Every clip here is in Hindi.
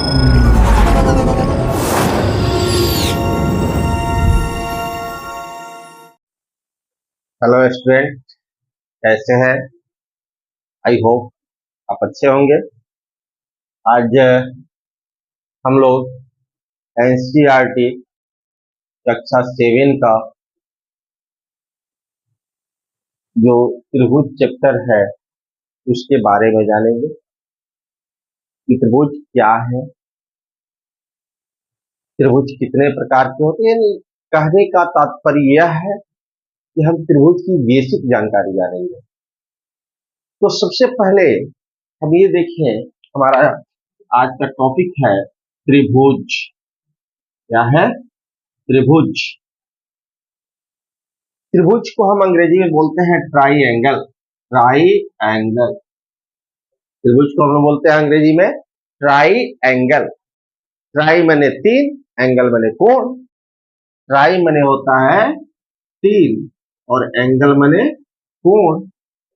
हेलो स्टूडेंट, कैसे हैं? आई होप आप अच्छे होंगे। आज हम लोग एनसीईआरटी कक्षा 7 का जो त्रिभुज चैप्टर है उसके बारे में जानेंगे कि त्रिभुज क्या है, त्रिभुज कितने प्रकार के होते हैं। यानी कहने का तात्पर्य यह है कि हम त्रिभुज की बेसिक जानकारी जानेंगे। तो सबसे पहले हम ये देखें, हमारा आज का टॉपिक है त्रिभुज। क्या है? त्रिभुज। त्रिभुज को हम अंग्रेजी में बोलते हैं ट्राइएंगल। ट्राइएंगल त्रिभुज को हम लोग बोलते हैं अंग्रेजी में ट्राइएंगल। ट्राई माने 3, एंगल माने कोण। ट्राई माने होता है 3 और एंगल माने कोण,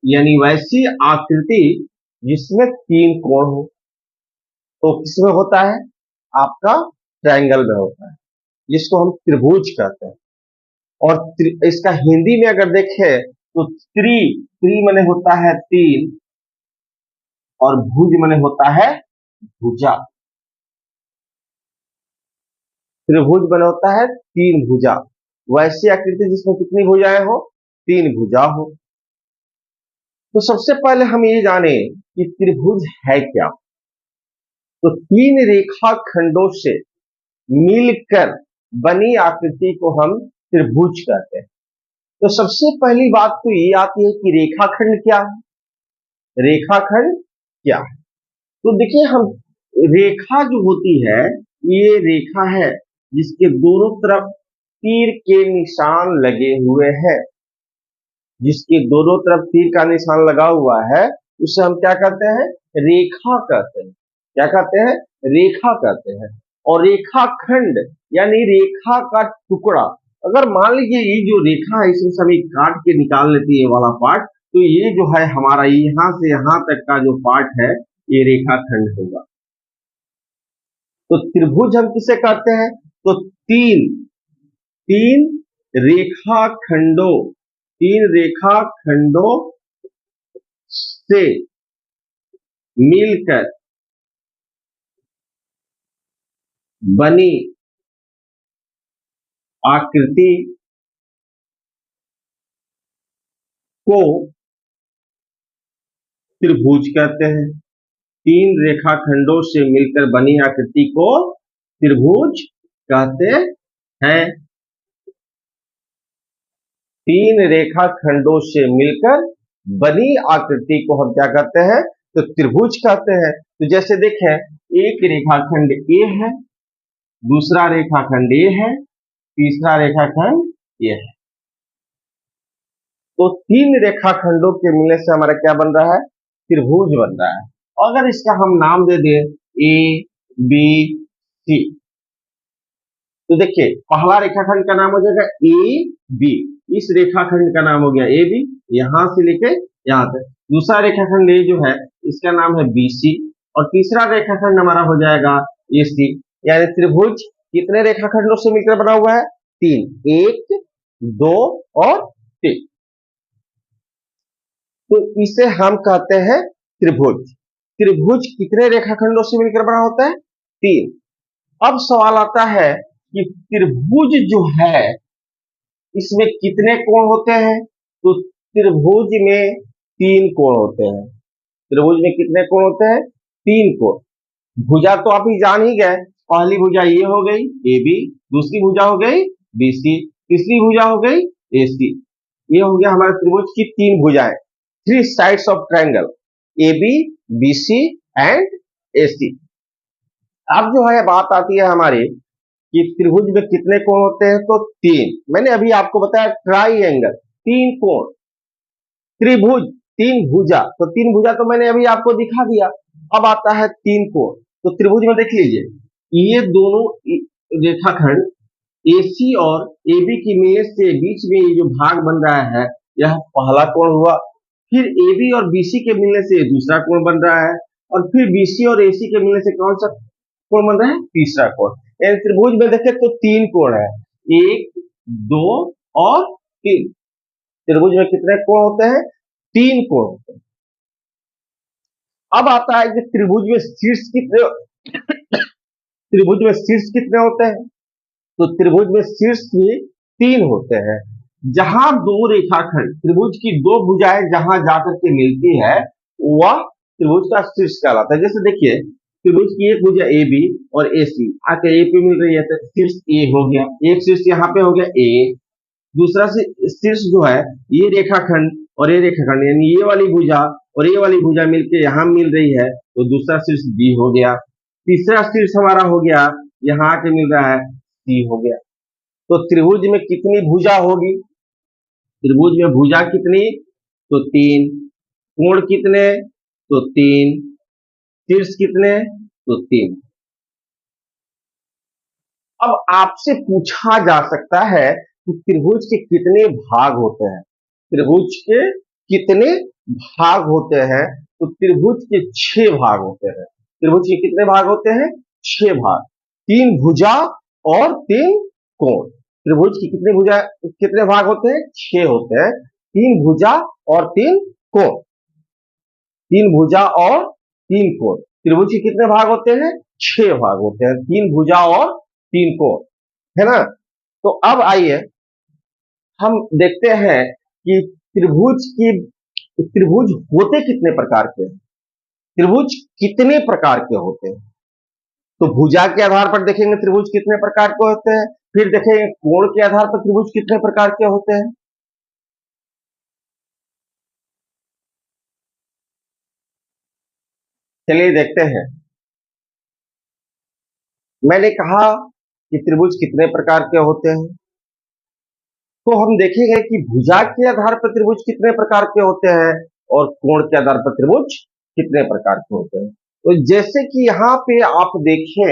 यानी वैसी आकृति जिसमें 3 कोण हो। तो किसमें होता है? आपका ट्रायंगल में होता है, जिसको हम त्रिभुज कहते हैं। और इसका हिंदी में अगर देखें तो त्रि माने होता है 3 और भुज माने होता है भुजा। त्रिभुज बना होता है 3 भुजा, वैसी आकृति जिसमें कितनी भुजाएं हो? 3 भुजा हो। तो सबसे पहले हम ये जाने कि त्रिभुज है क्या। तो 3 रेखा खंडों से मिलकर बनी आकृति को हम त्रिभुज कहते हैं। तो सबसे पहली बात तो ये आती है कि रेखाखंड क्या है। रेखाखंड क्या है? तो देखिए, हम रेखा जो होती है, ये रेखा है जिसके दोनों तरफ तीर के निशान लगे हुए हैं। जिसके दोनों तरफ तीर का निशान लगा हुआ है उसे हम क्या कहते हैं? रेखा कहते हैं। क्या कहते हैं? रेखा कहते हैं। और रेखाखंड यानी रेखा का टुकड़ा। अगर मान लीजिए ये जो रेखा है इसमें सभी काट के निकाल लेती है वाला पार्ट, तो ये जो है हमारा यहां से यहां तक का जो पार्ट है ये रेखाखंड होगा। तो त्रिभुज हम किसे कहते हैं? तो तीन रेखाखंडों, 3 रेखाखंडों से मिलकर बनी आकृति को त्रिभुज कहते हैं। 3 रेखाखंडों से मिलकर बनी आकृति को त्रिभुज कहते हैं। 3 रेखाखंडों से मिलकर बनी आकृति को हम क्या कहते हैं? तो त्रिभुज कहते हैं। तो जैसे देखें, एक रेखाखंड ए है, दूसरा रेखाखंड ए है, तीसरा रेखाखंड ए है। तो 3 रेखाखंडों के मिलने से हमारा क्या बन रहा है? त्रिभुज बन रहा है। अगर इसका हम नाम दे दें ए बी सी, तो देखिए पहला रेखाखंड का नाम हो जाएगा ए बी। इस रेखाखंड का नाम हो गया ए बी, यहां से लेके यहां तक। दूसरा रेखाखंड ए जो है इसका नाम है बी सी, और तीसरा रेखाखंड हमारा हो जाएगा ए सी। यानी त्रिभुज कितने रेखाखंडों से मिलकर बना हुआ है? 3, 1, 2 और 3। तो इसे हम कहते हैं त्रिभुज। त्रिभुज कितने रेखाखंडों से मिलकर बना होता है? 3। अब सवाल आता है कि त्रिभुज जो है इसमें कितने कोण होते हैं? तो त्रिभुज में 3 कोण होते हैं। त्रिभुज में कितने कोण होते हैं? 3 कोण। भुजा तो आप ही जान ही गए, पहली भुजा ये हो गई ए बी, दूसरी भुजा हो गई बी सी, तीसरी भुजा हो गई ए सी। ये हो गया हमारे त्रिभुज की 3 भुजाएं, 3 sides of triangle, A B, B C and A C. अब जो है बात आती है हमारी कि त्रिभुज में कितने कोण होते हैं? तो 3। मैंने अभी आपको बताया ट्राइएंगल 3 कोण, त्रिभुज 3 भुजा, तो 3 भुजा तो मैंने अभी आपको दिखा दिया। अब आता है 3 कोण। तो त्रिभुज में देख लीजिए, ये दोनों रेखाखंड AC और AB की मिलने से बीच में ये जो भाग बन रहा है यह पहला कोण हुआ। फिर AB और BC के मिलने से दूसरा कोण बन रहा है, और फिर BC और AC के मिलने से कौन सा कोण बन रहा है? तीसरा कोण। यानी त्रिभुज में देखें तो 3 कोण है, 1, 2 और 3। त्रिभुज में कितने कोण होते हैं? 3 कोण होते हैं। अब आता है कि त्रिभुज में शीर्ष कितने त्रिभुज में शीर्ष कितने होते हैं? तो त्रिभुज में शीर्ष भी 3 होते हैं। जहां दो रेखाखंड, त्रिभुज की दो भुजाएं जहां जाकर के मिलती है वह त्रिभुज का शीर्ष कहलाता है। जैसे देखिए, त्रिभुज की एक भुजा ए बी और ए सी आके ए पे मिल रही है तो शीर्ष ए हो गया, एक शीर्ष यहाँ पे हो गया ए, दूसरा शीर्ष जो है ये रेखाखंड और ये रेखाखंड यानी ये वाली भुजा और ये वाली भुजा मिलके यहाँ मिल रही है तो दूसरा शीर्ष बी हो गया, तीसरा शीर्ष हमारा हो गया यहाँ आके मिल रहा है सी हो गया। तो त्रिभुज में कितनी भुजा होगी? त्रिभुज में भुजा कितनी? तो 3। कोण कितने? तो 3। शीर्ष कितने? तो 3। अब आपसे पूछा जा सकता है कि त्रिभुज के कितने भाग होते हैं? त्रिभुज के कितने भाग होते हैं? तो त्रिभुज के 6 भाग होते हैं। त्रिभुज के कितने भाग होते हैं? 6 भाग। 3 भुजा और 3 कोण। त्रिभुज की कितने भाग होते हैं? 6 होते हैं। 3 भुजा और 3 कोण। 3 भुजा और 3 कोण। त्रिभुज के कितने भाग होते हैं? 6 भाग होते हैं। 3 भुजा और 3 कोण, है ना? तो अब आइए हम देखते हैं कि त्रिभुज होते कितने प्रकार के हैं? त्रिभुज कितने प्रकार के होते हैं? तो भुजा के आधार पर देखेंगे त्रिभुज कितने प्रकार के होते हैं, फिर देखेंगे कोण के आधार पर त्रिभुज कितने प्रकार के होते हैं। चलिए देखते हैं। मैंने कहा कि त्रिभुज कितने प्रकार के होते हैं, तो हम देखेंगे कि भुजा के आधार पर त्रिभुज कितने प्रकार के होते हैं और कोण के आधार पर त्रिभुज कितने प्रकार के होते हैं। तो जैसे कि यहाँ पे आप देखें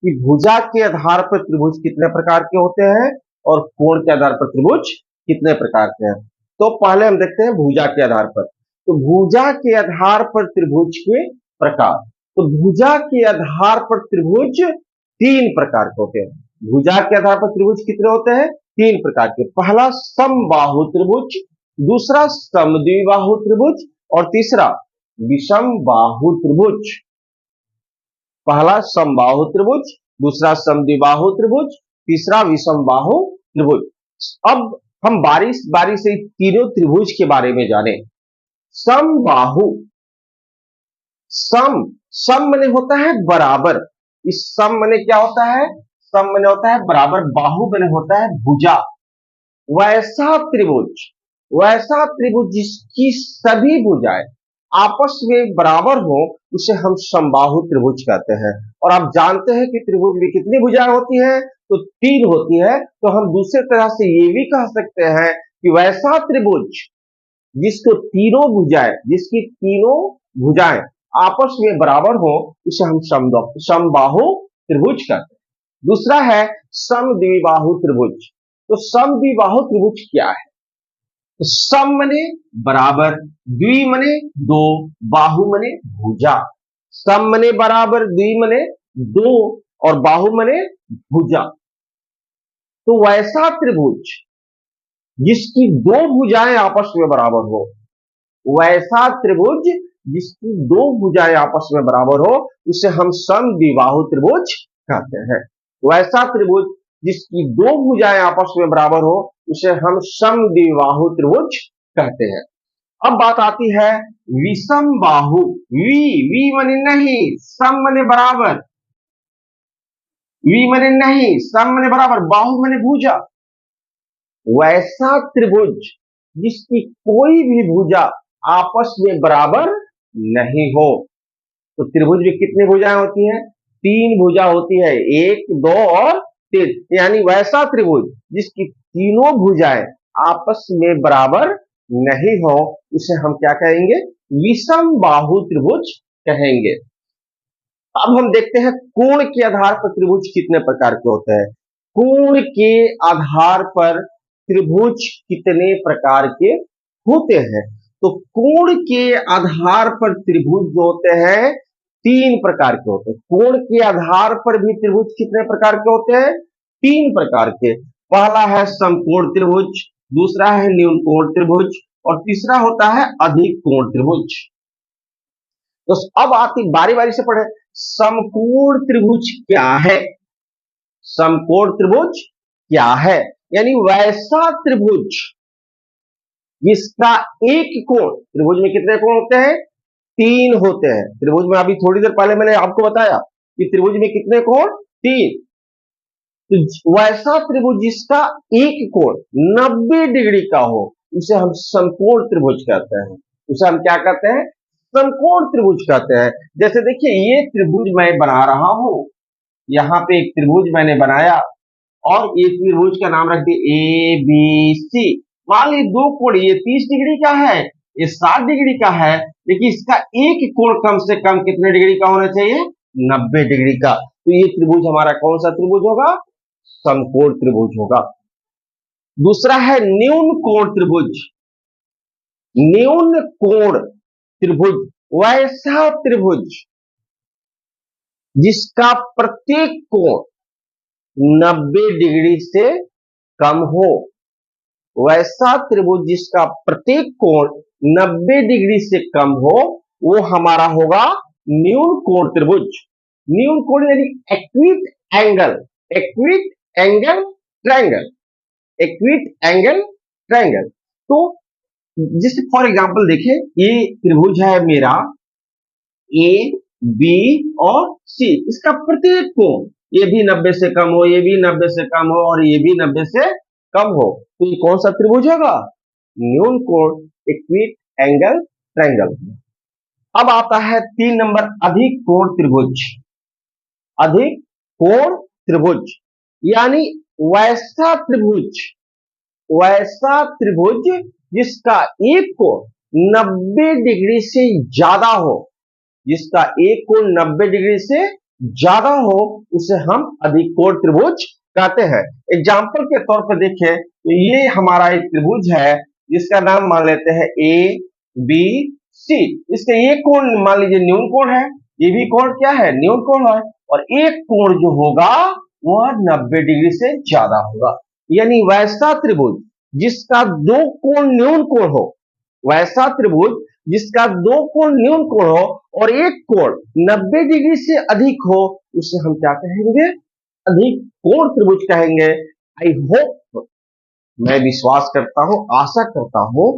कि भुजा के आधार पर त्रिभुज कितने प्रकार के होते हैं और कोण के आधार पर त्रिभुज कितने प्रकार के हैं। तो पहले हम देखते हैं भुजा के आधार पर। तो भुजा के आधार पर त्रिभुज के प्रकार। तो भुजा के आधार पर त्रिभुज 3 प्रकार के होते हैं। भुजा के आधार पर त्रिभुज कितने होते हैं? 3 प्रकार के। पहला समबाहु त्रिभुज, दूसरा समद्विबाहु त्रिभुज और तीसरा विषम बाहु त्रिभुज। पहला समबाहु त्रिभुज, दूसरा समद्विबाहु त्रिभुज, तीसरा विषम बाहु त्रिभुज। अब हम बारी बारी से तीनों त्रिभुज के बारे में जाने। समबाहु, सम माने होता है बराबर। इस सम माने क्या होता है? सम माने होता है बराबर, बाहु माने होता है भुजा। वैसा त्रिभुज जिसकी सभी भुजाएं आपस में बराबर हो उसे हम समबाहु त्रिभुज कहते हैं। और आप जानते हैं कि त्रिभुज में कितनी भुजाएं होती हैं? तो 3 होती है। तो हम दूसरे तरह से ये भी कह सकते हैं कि वैसा त्रिभुज जिसकी तीनों भुजाएं आपस में बराबर हो उसे हम समबाहु त्रिभुज कहते हैं। दूसरा है समद्विबाहु त्रिभुज। तो समद्विबाहु त्रिभुज क्या है? तो सम मने बराबर, द्वि मने 2, बाहु मने भुजा। सम मने बराबर, द्वि मने 2 और बाहु मने भुजा। तो वैसा त्रिभुज जिसकी 2 भुजाएं आपस में बराबर हो, वैसा त्रिभुज जिसकी 2 भुजाएं आपस में बराबर हो उसे हम समद्विबाहु त्रिभुज कहते हैं। वैसा त्रिभुज जिसकी 2 भुजाएं आपस में बराबर हो उसे हम समद्विबाहु त्रिभुज कहते हैं। अब बात आती है विषम बाहु। वी माने नहीं, सम माने बराबर, वी माने नहीं, सम माने बराबर, बाहु माने भुजा। वैसा त्रिभुज जिसकी कोई भी भुजा आपस में बराबर नहीं हो। तो त्रिभुज में कितनी भुजाएं होती हैं? 3 भुजा होती है, 1, 2 और 3। यानी वैसा त्रिभुज जिसकी तीनों भुजाएं आपस में बराबर नहीं हो उसे हम क्या कहेंगे? विषम बाहु त्रिभुज कहेंगे। अब हम देखते हैं कोण के आधार पर त्रिभुज कितने प्रकार के होते हैं। कोण के आधार पर त्रिभुज कितने प्रकार के होते हैं? तो कोण के आधार पर त्रिभुज जो होते हैं तीन प्रकार के होते हैं। कोण के आधार पर भी त्रिभुज कितने प्रकार के होते हैं? तीन प्रकार के। पहला है समकोण त्रिभुज, दूसरा है न्यून कोण त्रिभुज और तीसरा होता है अधिक कोण त्रिभुज। तो अब आती बारी बारी से पढ़े, समकोण त्रिभुज क्या है? समकोण त्रिभुज क्या है? यानी वैसा त्रिभुज जिसका एक कोण, त्रिभुज में कितने कोण होते हैं? तीन होते हैं। त्रिभुज में अभी थोड़ी देर पहले मैंने आपको बताया कि त्रिभुज में कितने कोण? तीन। तो वैसा त्रिभुज जिसका एक कोण 90 डिग्री का हो, उसे हम समकोण त्रिभुज कहते हैं। उसे हम क्या कहते हैं? समकोण त्रिभुज कहते हैं। जैसे देखिए, ये त्रिभुज मैं बना रहा हूं, यहां पे एक त्रिभुज मैंने बनाया और ये त्रिभुज का नाम रख दिया ए बी सी। मान ली दो कोण, ये 30 डिग्री का है, ये 60 डिग्री का है, लेकिन इसका एक कोण कम से कम कितने डिग्री का होना चाहिए? 90 डिग्री का। तो ये त्रिभुज हमारा कौन सा त्रिभुज होगा? समकोण त्रिभुज होगा। दूसरा है न्यून कोण त्रिभुज। न्यून कोण त्रिभुज वैसा त्रिभुज जिसका प्रत्येक कोण 90 डिग्री से कम हो। वैसा त्रिभुज जिसका प्रत्येक कोण 90 डिग्री से कम हो, वो हमारा होगा न्यून कोण त्रिभुज। न्यून कोण यानी equity angle, equity angle triangle, equity angle triangle. तो जैसे फॉर एग्जांपल देखें, ये त्रिभुज है मेरा ए बी और सी, इसका प्रत्येक कोण, ये भी 90 से कम हो, ये भी 90 से कम हो और ये भी 90 से कम हो, तो ये कौन सा त्रिभुज होगा? न्यून कोण एक्विट एंगल ट्रायंगल। अब आता है 3 नंबर, अधिक कोण त्रिभुज। अधिक कोण त्रिभुज यानी वैसा त्रिभुज, वैसा त्रिभुज जिसका एक कोण 90 डिग्री से ज्यादा हो, जिसका एक कोण 90 डिग्री से ज्यादा हो, उसे हम अधिक कोण त्रिभुज कहते हैं। एग्जाम्पल के तौर पर देखें, तो ये हमारा एक त्रिभुज है जिसका नाम मान लेते हैं ए बी सी। इसके ये कोण मान लीजिए न्यून कोण है, ये भी कोण क्या है? न्यून कोण है, और एक कोण जो होगा वह 90 डिग्री से ज्यादा होगा। यानी वैसा त्रिभुज जिसका दो कोण न्यून कोण हो, वैसा त्रिभुज जिसका दो कोण न्यून कोण हो और एक कोण 90 डिग्री से अधिक हो, उसे हम क्या कहेंगे? अधिक कोण त्रिभुज कहेंगे। आई होप, मैं विश्वास करता हूं, आशा करता हूं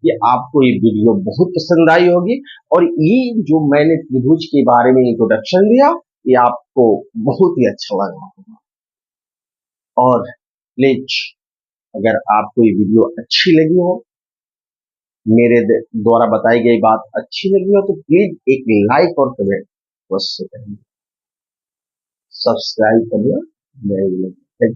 कि आपको ये वीडियो बहुत पसंद आई होगी और ये जो मैंने त्रिभुज के बारे में इंट्रोडक्शन दिया, ये आपको बहुत ही अच्छा लगा होगा। और प्लीज, अगर आपको ये वीडियो अच्छी लगी हो, मेरे द्वारा बताई गई बात अच्छी लगी हो, तो प्लीज एक लाइक और कमेंट अवश्य करें। सब्सक्राइब करना नहीं भूलें।